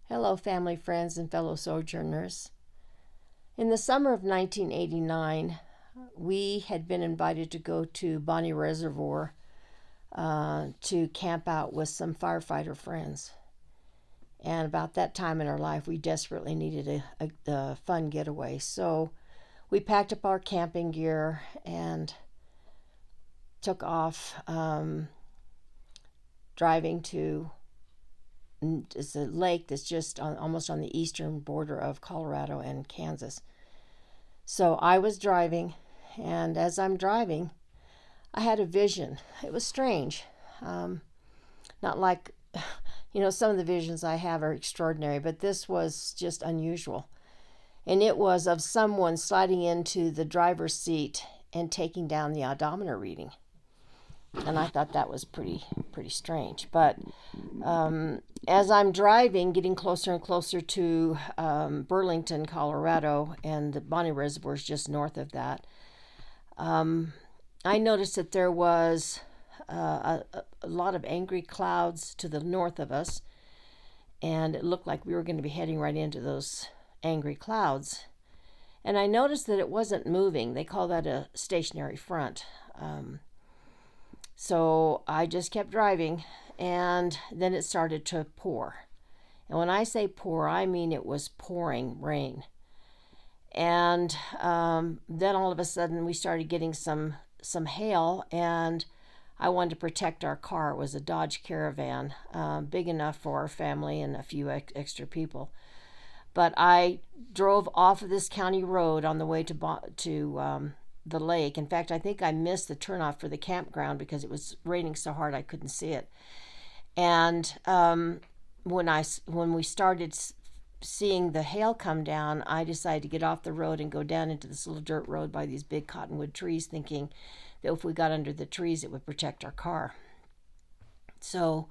Hello, family, friends, and fellow sojourners. In the summer of 1989, we had been invited to go to Bonnie Reservoir to camp out with some firefighter friends. And about that time in our life, we desperately needed a fun getaway. So we packed up our camping gear and took off, driving to it's a lake that's just almost on the eastern border of Colorado and Kansas. So I was driving, and as I'm driving, I had a vision. It was strange. Not like, some of the visions I have are extraordinary, but this was just unusual. And it was of someone sliding into the driver's seat and taking down the odometer reading. And I thought that was pretty strange. But as I'm driving, getting closer and closer to Burlington, Colorado, and the Bonnie Reservoir is just north of that, I noticed that there was a lot of angry clouds to the north of us, and it looked like we were going to be heading right into those angry clouds. And I noticed that it wasn't moving. They call that a stationary front. So I just kept driving, and then it started to pour. And when I say pour, I mean it was pouring rain. And then all of a sudden we started getting some hail, and I wanted to protect our car. It was a Dodge Caravan, big enough for our family and a few extra people. But I drove off of this county road on the way to the lake. In fact, I think I missed the turnoff for the campground because it was raining so hard I couldn't see it. And when we started seeing the hail come down, I decided to get off the road and go down into this little dirt road by these big cottonwood trees, thinking that if we got under the trees, it would protect our car. So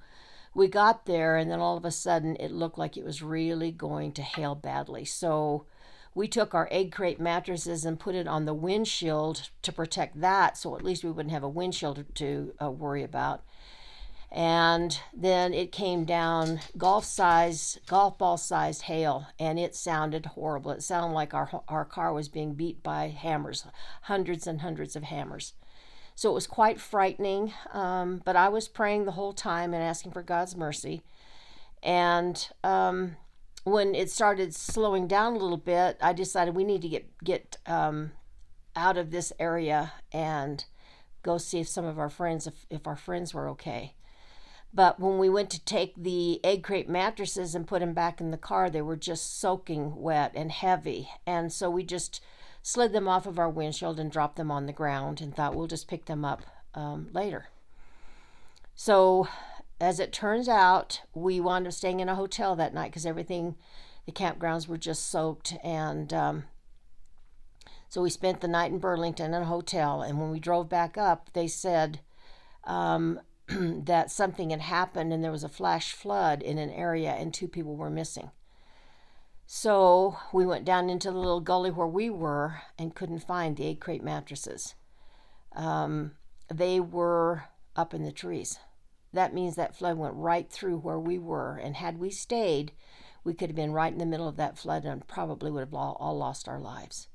we got there, and then all of a sudden, it looked like it was really going to hail badly. So we took our egg crate mattresses and put it on the windshield to protect that, so at least we wouldn't have a windshield to worry about. And then it came down golf ball sized hail, and it sounded horrible. It sounded like our car was being beat by hammers, hundreds and hundreds of hammers. So it was quite frightening, but I was praying the whole time and asking for God's mercy. And when it started slowing down a little bit, I decided we need to get out of this area and go see if some of our friends, if our friends were okay. But when we went to take the egg crate mattresses and put them back in the car, they were just soaking wet and heavy. And so we just slid them off of our windshield and dropped them on the ground and thought we'll just pick them up later. So as it turns out, we wound up staying in a hotel that night because the campgrounds were just soaked. And so we spent the night in Burlington in a hotel. And when we drove back up, they said that something had happened and there was a flash flood in an area and 2 people were missing. So we went down into the little gully where we were and couldn't find the egg crate mattresses. They were up in the trees. That means that flood went right through where we were, and had we stayed, we could have been right in the middle of that flood and probably would have all lost our lives,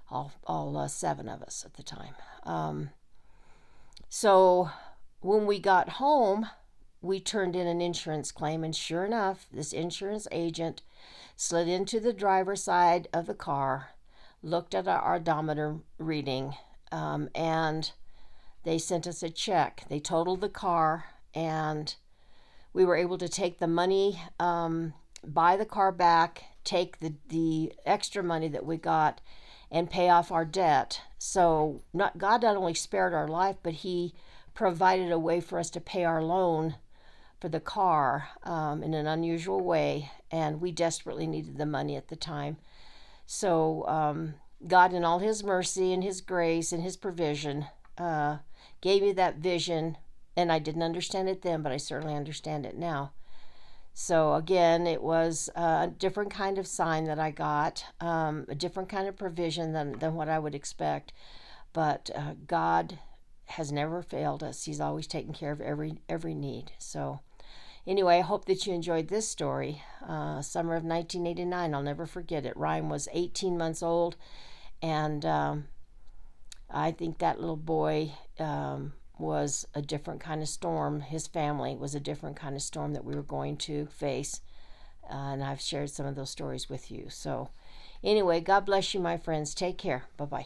all 7 of us at the time. So when we got home, we turned in an insurance claim, and sure enough, this insurance agent slid into the driver's side of the car, looked at our odometer reading, and they sent us a check. They totaled the car, and we were able to take the money, buy the car back, take the extra money that we got, and pay off our debt. So God not only spared our life, but He provided a way for us to pay our loan for the car in an unusual way, and we desperately needed the money at the time. So God, in all His mercy and His grace and His provision, gave me that vision, and I didn't understand it then, but I certainly understand it now. So again, it was a different kind of sign that I got, a different kind of provision than what I would expect, but God has never failed us. He's always taken care of every need. So Anyway, I hope that you enjoyed this story. Summer of 1989, I'll never forget it. Ryan was 18 months old, and I think that little boy was a different kind of storm. His family was a different kind of storm that we were going to face. And I've shared some of those stories with you. So, anyway, God bless you, my friends. Take care. Bye bye.